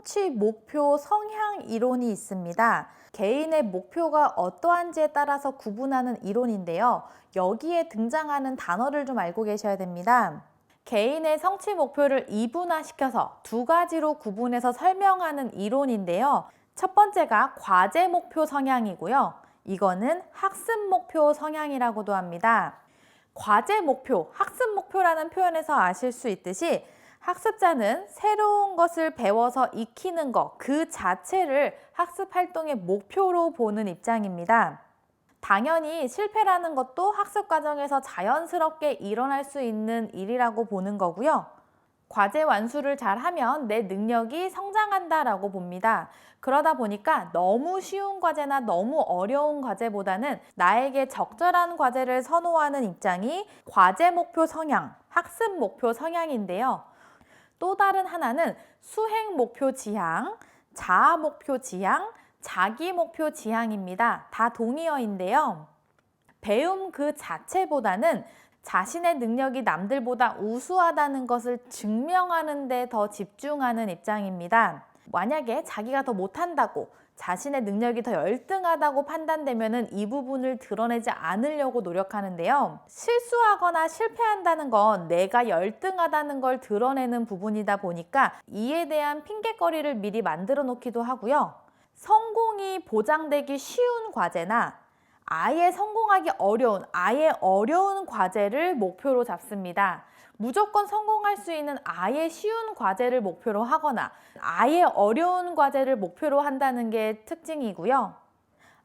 성취 목표 성향 이론이 있습니다. 개인의 목표가 어떠한지에 따라서 구분하는 이론인데요. 여기에 등장하는 단어를 좀 알고 계셔야 됩니다. 개인의 성취 목표를 이분화시켜서 두 가지로 구분해서 설명하는 이론인데요. 첫 번째가 과제 목표 성향이고요. 이거는 학습 목표 성향이라고도 합니다. 과제 목표, 학습 목표라는 표현에서 아실 수 있듯이 학습자는 새로운 것을 배워서 익히는 것, 그 자체를 학습 활동의 목표로 보는 입장입니다. 당연히 실패라는 것도 학습 과정에서 자연스럽게 일어날 수 있는 일이라고 보는 거고요. 과제 완수를 잘하면 내 능력이 성장한다라고 봅니다. 그러다 보니까 너무 쉬운 과제나 너무 어려운 과제보다는 나에게 적절한 과제를 선호하는 입장이 과제 목표 성향, 학습 목표 성향인데요. 또 다른 하나는 수행 목표 지향, 자아 목표 지향, 자기 목표 지향입니다. 다 동의어인데요. 배움 그 자체보다는 자신의 능력이 남들보다 우수하다는 것을 증명하는 데 더 집중하는 입장입니다. 만약에 자기가 더 못한다고, 자신의 능력이 더 열등하다고 판단되면 이 부분을 드러내지 않으려고 노력하는데요. 실수하거나 실패한다는 건 내가 열등하다는 걸 드러내는 부분이다 보니까 이에 대한 핑곗거리를 미리 만들어 놓기도 하고요. 성공이 보장되기 쉬운 과제나 아예 성공하기 어려운 과제를 목표로 잡습니다. 무조건 성공할 수 있는 아예 쉬운 과제를 목표로 하거나 아예 어려운 과제를 목표로 한다는 게 특징이고요.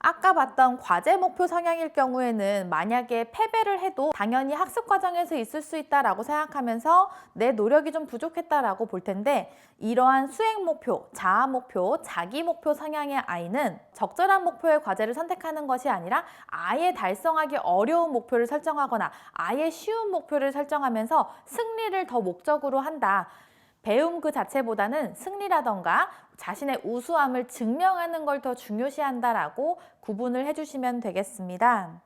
아까 봤던 과제 목표 성향일 경우에는 만약에 패배를 해도 당연히 학습 과정에서 있을 수 있다라고 생각하면서 내 노력이 좀 부족했다라고 볼 텐데, 이러한 수행 목표, 자아 목표, 자기 목표 성향의 아이는 적절한 목표의 과제를 선택하는 것이 아니라 아예 달성하기 어려운 목표를 설정하거나 아예 쉬운 목표를 설정하면서 승리를 더 목적으로 한다. 배움 그 자체보다는 승리라던가 자신의 우수함을 증명하는 걸 더 중요시한다라고 구분을 해주시면 되겠습니다.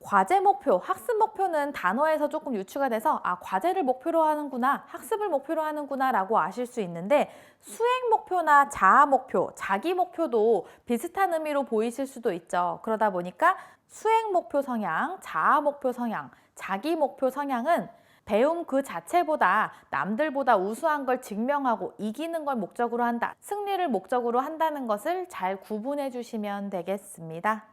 과제 목표, 학습 목표는 단어에서 조금 유추가 돼서 과제를 목표로 하는구나, 학습을 목표로 하는구나 라고 아실 수 있는데, 수행 목표나 자아 목표, 자기 목표도 비슷한 의미로 보이실 수도 있죠. 그러다 보니까 수행 목표 성향, 자아 목표 성향, 자기 목표 성향은 배움 그 자체보다 남들보다 우수한 걸 증명하고 이기는 걸 목적으로 한다, 승리를 목적으로 한다는 것을 잘 구분해 주시면 되겠습니다.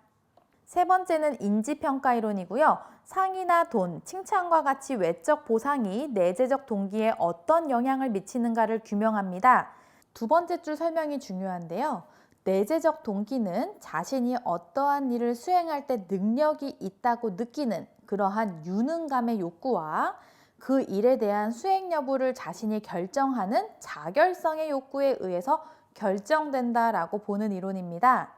세 번째는 인지평가 이론이고요. 상이나 돈, 칭찬과 같이 외적 보상이 내재적 동기에 어떤 영향을 미치는가를 규명합니다. 두 번째 줄 설명이 중요한데요. 내재적 동기는 자신이 어떠한 일을 수행할 때 능력이 있다고 느끼는 그러한 유능감의 욕구와 그 일에 대한 수행 여부를 자신이 결정하는 자결성의 욕구에 의해서 결정된다라고 보는 이론입니다.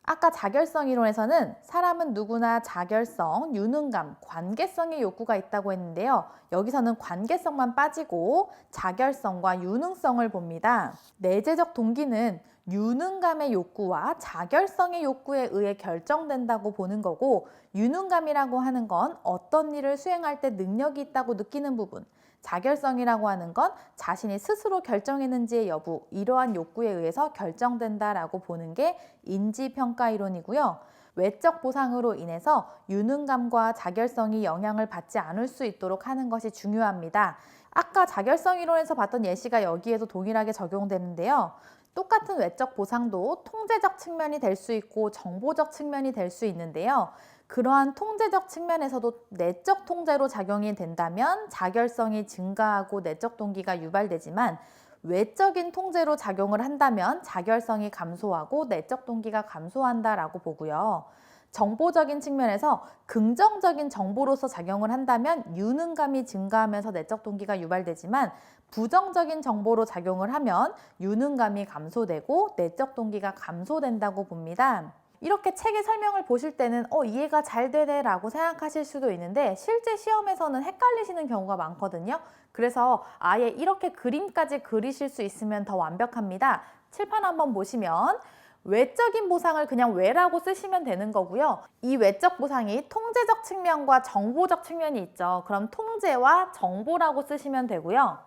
아까 자결성 이론에서는 사람은 누구나 자결성, 유능감, 관계성의 욕구가 있다고 했는데요. 여기서는 관계성만 빠지고 자결성과 유능성을 봅니다. 내재적 동기는 유능감의 욕구와 자결성의 욕구에 의해 결정된다고 보는 거고, 유능감이라고 하는 건 어떤 일을 수행할 때 능력이 있다고 느끼는 부분, 자결성이라고 하는 건 자신이 스스로 결정했는지의 여부, 이러한 욕구에 의해서 결정된다라고 보는 게 인지평가 이론이고요. 외적 보상으로 인해서 유능감과 자결성이 영향을 받지 않을 수 있도록 하는 것이 중요합니다. 아까 자결성 이론에서 봤던 예시가 여기에도 동일하게 적용되는데요. 똑같은 외적 보상도 통제적 측면이 될 수 있고 정보적 측면이 될 수 있는데요. 그러한 통제적 측면에서도 내적 통제로 작용이 된다면 자결성이 증가하고 내적 동기가 유발되지만, 외적인 통제로 작용을 한다면 자결성이 감소하고 내적 동기가 감소한다라고 보고요. 정보적인 측면에서 긍정적인 정보로서 작용을 한다면 유능감이 증가하면서 내적 동기가 유발되지만, 부정적인 정보로 작용을 하면 유능감이 감소되고 내적 동기가 감소된다고 봅니다. 이렇게 책의 설명을 보실 때는 이해가 잘 되네 라고 생각하실 수도 있는데, 실제 시험에서는 헷갈리시는 경우가 많거든요. 그래서 아예 이렇게 그림까지 그리실 수 있으면 더 완벽합니다. 칠판 한번 보시면 외적인 보상을 그냥 외라고 쓰시면 되는 거고요. 이 외적 보상이 통제적 측면과 정보적 측면이 있죠. 그럼 통제와 정보라고 쓰시면 되고요.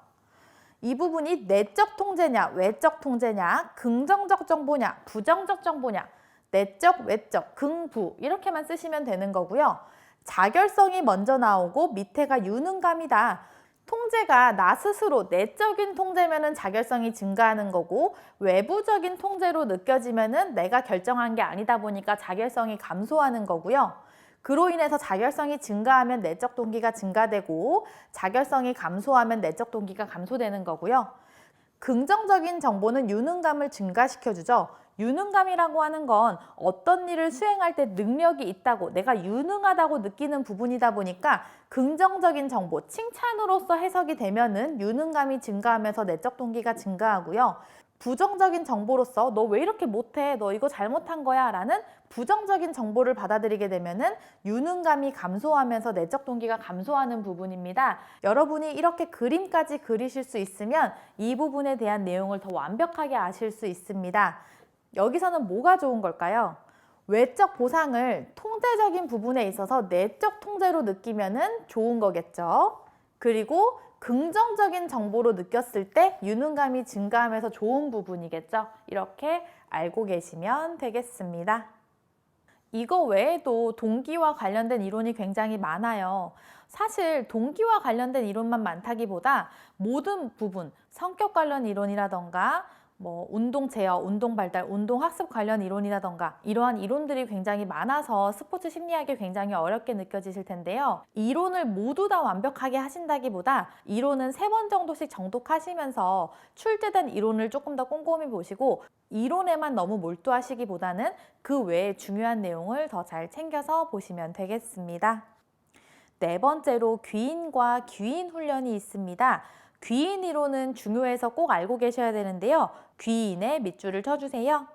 이 부분이 내적 통제냐, 외적 통제냐, 긍정적 정보냐, 부정적 정보냐, 내적, 외적, 긍부 이렇게만 쓰시면 되는 거고요. 자결성이 먼저 나오고 밑에가 유능감이다. 통제가 나 스스로 내적인 통제면은 자결성이 증가하는 거고 외부적인 통제로 느껴지면은 내가 결정한 게 아니다 보니까 자결성이 감소하는 거고요. 그로 인해서 자결성이 증가하면 내적 동기가 증가되고 자결성이 감소하면 내적 동기가 감소되는 거고요. 긍정적인 정보는 유능감을 증가시켜주죠. 유능감이라고 하는 건 어떤 일을 수행할 때 능력이 있다고 내가 유능하다고 느끼는 부분이다 보니까 긍정적인 정보, 칭찬으로서 해석이 되면은 유능감이 증가하면서 내적 동기가 증가하고요. 부정적인 정보로서 너 왜 이렇게 못해? 너 이거 잘못한 거야? 라는 부정적인 정보를 받아들이게 되면은 유능감이 감소하면서 내적 동기가 감소하는 부분입니다. 여러분이 이렇게 그림까지 그리실 수 있으면 이 부분에 대한 내용을 더 완벽하게 아실 수 있습니다. 여기서는 뭐가 좋은 걸까요? 외적 보상을 통제적인 부분에 있어서 내적 통제로 느끼면은 좋은 거겠죠. 그리고 긍정적인 정보로 느꼈을 때 유능감이 증가하면서 좋은 부분이겠죠. 이렇게 알고 계시면 되겠습니다. 이거 외에도 동기와 관련된 이론이 굉장히 많아요. 사실 동기와 관련된 이론만 많다기보다 모든 부분, 성격 관련 이론이라던가 운동 제어, 운동 발달, 운동 학습 관련 이론이라던가 이러한 이론들이 굉장히 많아서 스포츠 심리학이 굉장히 어렵게 느껴지실 텐데요. 이론을 모두 다 완벽하게 하신다기보다 이론은 3번 정도씩 정독하시면서 출제된 이론을 조금 더 꼼꼼히 보시고 이론에만 너무 몰두하시기보다는 그 외에 중요한 내용을 더 잘 챙겨서 보시면 되겠습니다. 4번째로 귀인과 귀인 훈련이 있습니다. 귀인 이론은 중요해서 꼭 알고 계셔야 되는데요. 귀인의 밑줄을 쳐주세요.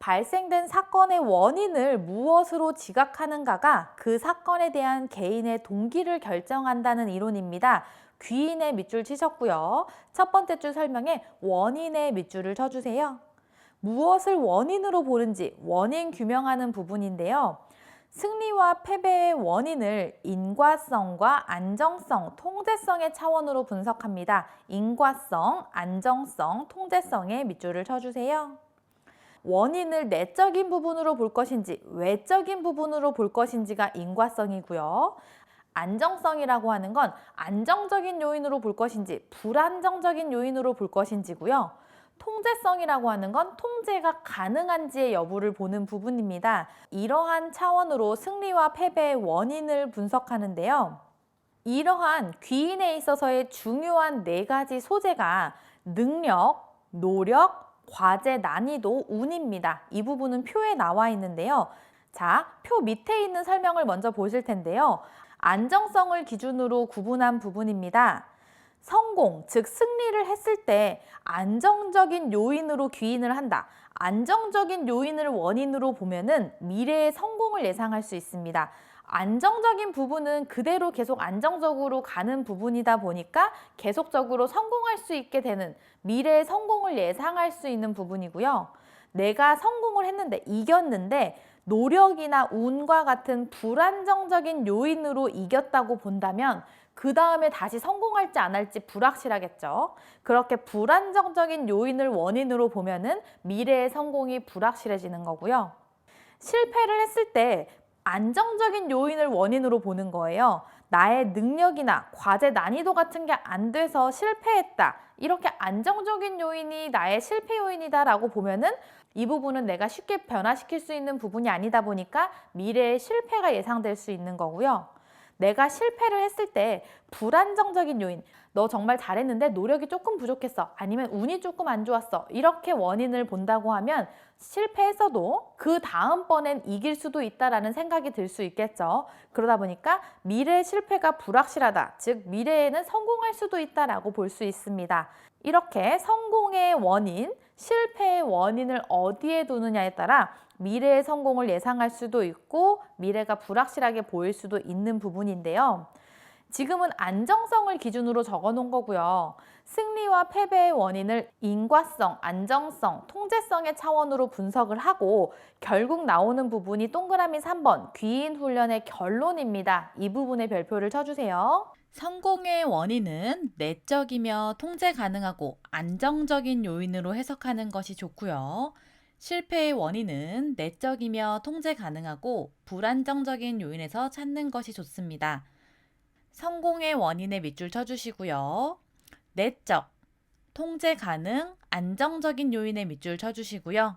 발생된 사건의 원인을 무엇으로 지각하는가가 그 사건에 대한 개인의 동기를 결정한다는 이론입니다. 귀인의 밑줄 치셨고요. 첫 번째 줄 설명에 원인의 밑줄을 쳐주세요. 무엇을 원인으로 보는지 원인 규명하는 부분인데요. 승리와 패배의 원인을 인과성과 안정성, 통제성의 차원으로 분석합니다. 인과성, 안정성, 통제성의 밑줄을 쳐주세요. 원인을 내적인 부분으로 볼 것인지 외적인 부분으로 볼 것인지가 인과성이고요. 안정성이라고 하는 건 안정적인 요인으로 볼 것인지 불안정적인 요인으로 볼 것인지고요. 통제성이라고 하는 건 통제가 가능한지의 여부를 보는 부분입니다. 이러한 차원으로 승리와 패배의 원인을 분석하는데요. 이러한 귀인에 있어서의 중요한 4가지 소재가 능력, 노력, 과제, 난이도, 운입니다. 이 부분은 표에 나와 있는데요. 자, 표 밑에 있는 설명을 먼저 보실 텐데요. 안정성을 기준으로 구분한 부분입니다. 성공, 즉 승리를 했을 때 안정적인 요인으로 귀인을 한다. 안정적인 요인을 원인으로 보면은 미래의 성공을 예상할 수 있습니다. 안정적인 부분은 그대로 계속 안정적으로 가는 부분이다 보니까 계속적으로 성공할 수 있게 되는 미래의 성공을 예상할 수 있는 부분이고요. 내가 성공을 했는데 이겼는데 노력이나 운과 같은 불안정적인 요인으로 이겼다고 본다면 그 다음에 다시 성공할지 안 할지 불확실하겠죠. 그렇게 불안정적인 요인을 원인으로 보면은 미래의 성공이 불확실해지는 거고요. 실패를 했을 때 안정적인 요인을 원인으로 보는 거예요. 나의 능력이나 과제 난이도 같은 게 안 돼서 실패했다. 이렇게 안정적인 요인이 나의 실패 요인이다라고 보면은 이 부분은 내가 쉽게 변화시킬 수 있는 부분이 아니다 보니까 미래의 실패가 예상될 수 있는 거고요. 내가 실패를 했을 때 불안정적인 요인, 너 정말 잘했는데 노력이 조금 부족했어. 아니면 운이 조금 안 좋았어. 이렇게 원인을 본다고 하면 실패했어도 그 다음번엔 이길 수도 있다라는 생각이 들 수 있겠죠. 그러다 보니까 미래의 실패가 불확실하다. 즉 미래에는 성공할 수도 있다라고 볼 수 있습니다. 이렇게 성공의 원인, 실패의 원인을 어디에 두느냐에 따라 미래의 성공을 예상할 수도 있고 미래가 불확실하게 보일 수도 있는 부분인데요. 지금은 안정성을 기준으로 적어 놓은 거고요. 승리와 패배의 원인을 인과성, 안정성, 통제성의 차원으로 분석을 하고 결국 나오는 부분이 동그라미 3번 귀인 훈련의 결론입니다. 이 부분에 별표를 쳐주세요. 성공의 원인은 내적이며 통제 가능하고 안정적인 요인으로 해석하는 것이 좋고요. 실패의 원인은 내적이며 통제 가능하고 불안정적인 요인에서 찾는 것이 좋습니다. 성공의 원인에 밑줄 쳐주시고요. 내적, 통제 가능, 안정적인 요인에 밑줄 쳐주시고요.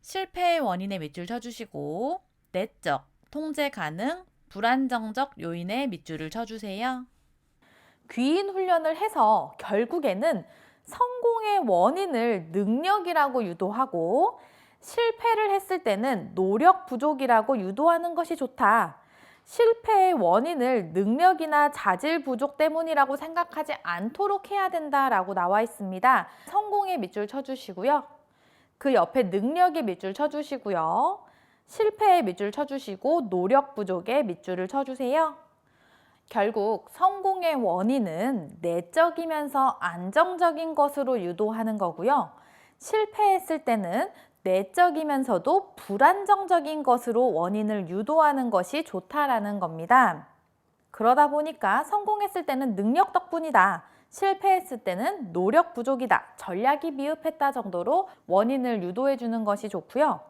실패의 원인에 밑줄 쳐주시고 내적, 통제 가능, 불안정적 요인에 밑줄을 쳐주세요. 귀인 훈련을 해서 결국에는 성공의 원인을 능력이라고 유도하고 실패를 했을 때는 노력 부족이라고 유도하는 것이 좋다. 실패의 원인을 능력이나 자질 부족 때문이라고 생각하지 않도록 해야 된다라고 나와 있습니다. 성공의 밑줄 쳐주시고요. 그 옆에 능력의 밑줄 쳐주시고요. 실패의 밑줄 쳐주시고 노력 부족의 밑줄을 쳐주세요. 결국 성공의 원인은 내적이면서 안정적인 것으로 유도하는 거고요. 실패했을 때는 내적이면서도 불안정적인 것으로 원인을 유도하는 것이 좋다라는 겁니다. 그러다 보니까 성공했을 때는 능력 덕분이다. 실패했을 때는 노력 부족이다. 전략이 미흡했다 정도로 원인을 유도해 주는 것이 좋고요.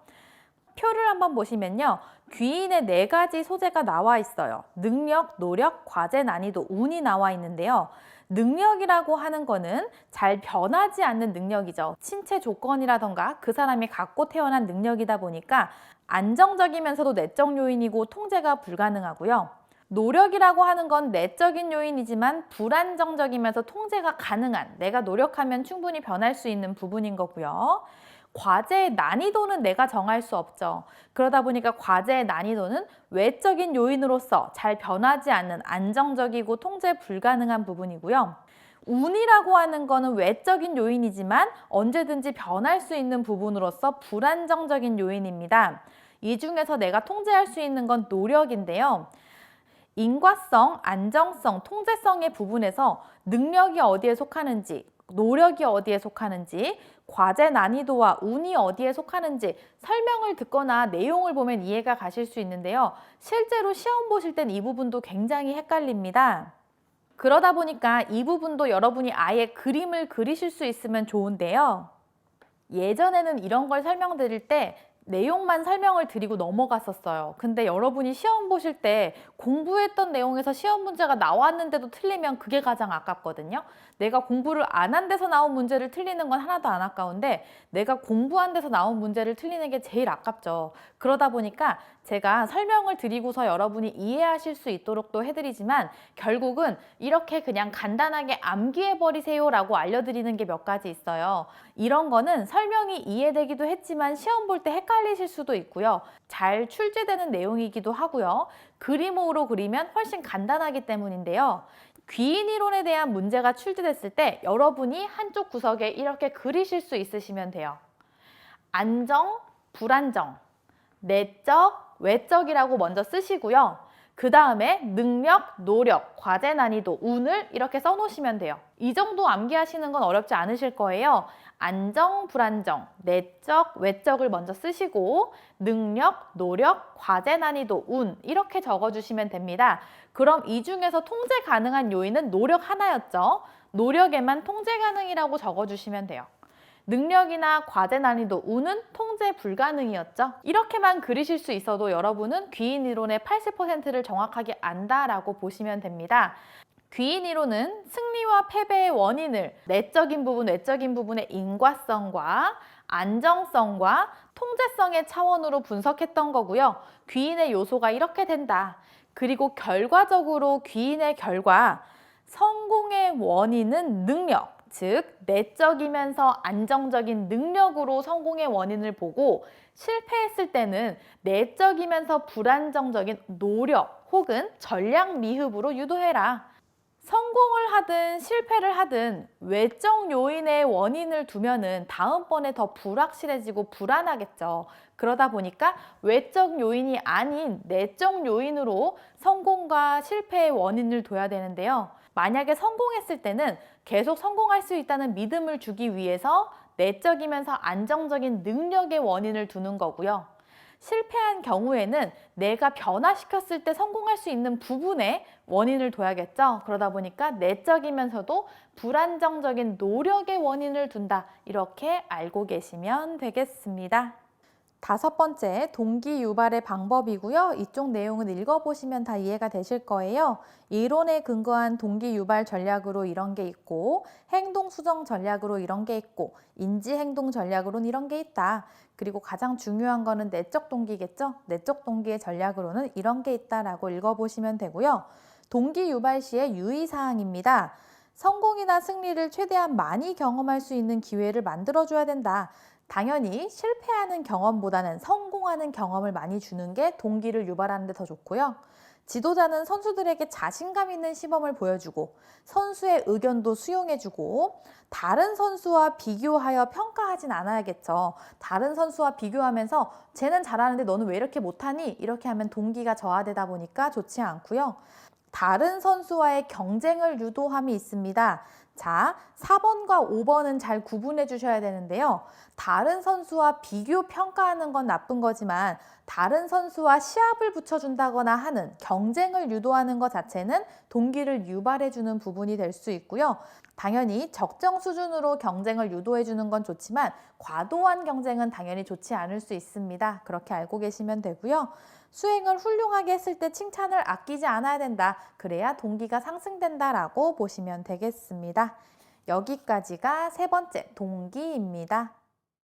표를 한번 보시면요. 귀인의 4가지 소재가 나와 있어요. 능력, 노력, 과제, 난이도, 운이 나와 있는데요. 능력이라고 하는 거는 잘 변하지 않는 능력이죠. 신체 조건이라던가 그 사람이 갖고 태어난 능력이다 보니까 안정적이면서도 내적 요인이고 통제가 불가능하고요. 노력이라고 하는 건 내적인 요인이지만 불안정적이면서 통제가 가능한, 내가 노력하면 충분히 변할 수 있는 부분인 거고요. 과제의 난이도는 내가 정할 수 없죠. 그러다 보니까 과제의 난이도는 외적인 요인으로서 잘 변하지 않는 안정적이고 통제 불가능한 부분이고요. 운이라고 하는 거는 외적인 요인이지만 언제든지 변할 수 있는 부분으로서 불안정적인 요인입니다. 이 중에서 내가 통제할 수 있는 건 노력인데요. 인과성, 안정성, 통제성의 부분에서 능력이 어디에 속하는지, 노력이 어디에 속하는지, 과제 난이도와 운이 어디에 속하는지 설명을 듣거나 내용을 보면 이해가 가실 수 있는데요. 실제로 시험 보실 땐 이 부분도 굉장히 헷갈립니다. 그러다 보니까 이 부분도 여러분이 아예 그림을 그리실 수 있으면 좋은데요. 예전에는 이런 걸 설명드릴 때 내용만 설명을 드리고 넘어갔었어요. 근데 여러분이 시험 보실 때 공부했던 내용에서 시험 문제가 나왔는데도 틀리면 그게 가장 아깝거든요. 내가 공부를 안 한 데서 나온 문제를 틀리는 건 하나도 안 아까운데 내가 공부한 데서 나온 문제를 틀리는 게 제일 아깝죠. 그러다 보니까 제가 설명을 드리고서 여러분이 이해하실 수 있도록 또 해드리지만 결국은 이렇게 그냥 간단하게 암기해버리세요 라고 알려드리는 게 몇 가지 있어요. 이런 거는 설명이 이해되기도 했지만 시험 볼 때 헷갈리실 수도 있고요. 잘 출제되는 내용이기도 하고요. 그림으로 그리면 훨씬 간단하기 때문인데요. 귀인 이론에 대한 문제가 출제됐을 때 여러분이 한쪽 구석에 이렇게 그리실 수 있으시면 돼요. 안정, 불안정, 내적, 외적이라고 먼저 쓰시고요. 그 다음에 능력, 노력, 과제 난이도, 운을 이렇게 써놓으시면 돼요. 이 정도 암기하시는 건 어렵지 않으실 거예요. 안정, 불안정, 내적, 외적을 먼저 쓰시고 능력, 노력, 과제 난이도, 운 이렇게 적어주시면 됩니다. 그럼 이 중에서 통제 가능한 요인은 노력 하나였죠. 노력에만 통제 가능이라고 적어주시면 돼요. 능력이나 과제 난이도, 운은 통제 불가능이었죠. 이렇게만 그리실 수 있어도 여러분은 귀인 이론의 80%를 정확하게 안다라고 보시면 됩니다. 귀인 이론은 승리와 패배의 원인을 내적인 부분, 외적인 부분의 인과성과 안정성과 통제성의 차원으로 분석했던 거고요. 귀인의 요소가 이렇게 된다. 그리고 결과적으로 귀인의 결과, 성공의 원인은 능력, 즉 내적이면서 안정적인 능력으로 성공의 원인을 보고 실패했을 때는 내적이면서 불안정적인 노력 혹은 전략 미흡으로 유도해라. 성공을 하든 실패를 하든 외적 요인의 원인을 두면은 다음번에 더 불확실해지고 불안하겠죠. 그러다 보니까 외적 요인이 아닌 내적 요인으로 성공과 실패의 원인을 둬야 되는데요. 만약에 성공했을 때는 계속 성공할 수 있다는 믿음을 주기 위해서 내적이면서 안정적인 능력의 원인을 두는 거고요. 실패한 경우에는 내가 변화시켰을 때 성공할 수 있는 부분에 원인을 둬야겠죠. 그러다 보니까 내적이면서도 불안정적인 노력의 원인을 둔다. 이렇게 알고 계시면 되겠습니다. 다섯 번째, 동기 유발의 방법이고요. 이쪽 내용은 읽어보시면 다 이해가 되실 거예요. 이론에 근거한 동기 유발 전략으로 이런 게 있고, 행동 수정 전략으로 이런 게 있고, 인지 행동 전략으로는 이런 게 있다. 그리고 가장 중요한 거는 내적 동기겠죠? 내적 동기의 전략으로는 이런 게 있다라고 읽어보시면 되고요. 동기 유발 시의 유의사항입니다. 성공이나 승리를 최대한 많이 경험할 수 있는 기회를 만들어줘야 된다. 당연히 실패하는 경험보다는 성공하는 경험을 많이 주는 게 동기를 유발하는 데 더 좋고요. 지도자는 선수들에게 자신감 있는 시범을 보여주고 선수의 의견도 수용해주고 다른 선수와 비교하여 평가하진 않아야겠죠. 다른 선수와 비교하면서 쟤는 잘하는데 너는 왜 이렇게 못하니? 이렇게 하면 동기가 저하되다 보니까 좋지 않고요. 다른 선수와의 경쟁을 유도함이 있습니다. 자, 4번과 5번은 잘 구분해 주셔야 되는데요. 다른 선수와 비교 평가하는 건 나쁜 거지만 다른 선수와 시합을 붙여준다거나 하는 경쟁을 유도하는 것 자체는 동기를 유발해 주는 부분이 될 수 있고요. 당연히 적정 수준으로 경쟁을 유도해 주는 건 좋지만 과도한 경쟁은 당연히 좋지 않을 수 있습니다. 그렇게 알고 계시면 되고요. 수행을 훌륭하게 했을 때 칭찬을 아끼지 않아야 된다. 그래야 동기가 상승된다라고 보시면 되겠습니다. 여기까지가 세 번째 동기입니다.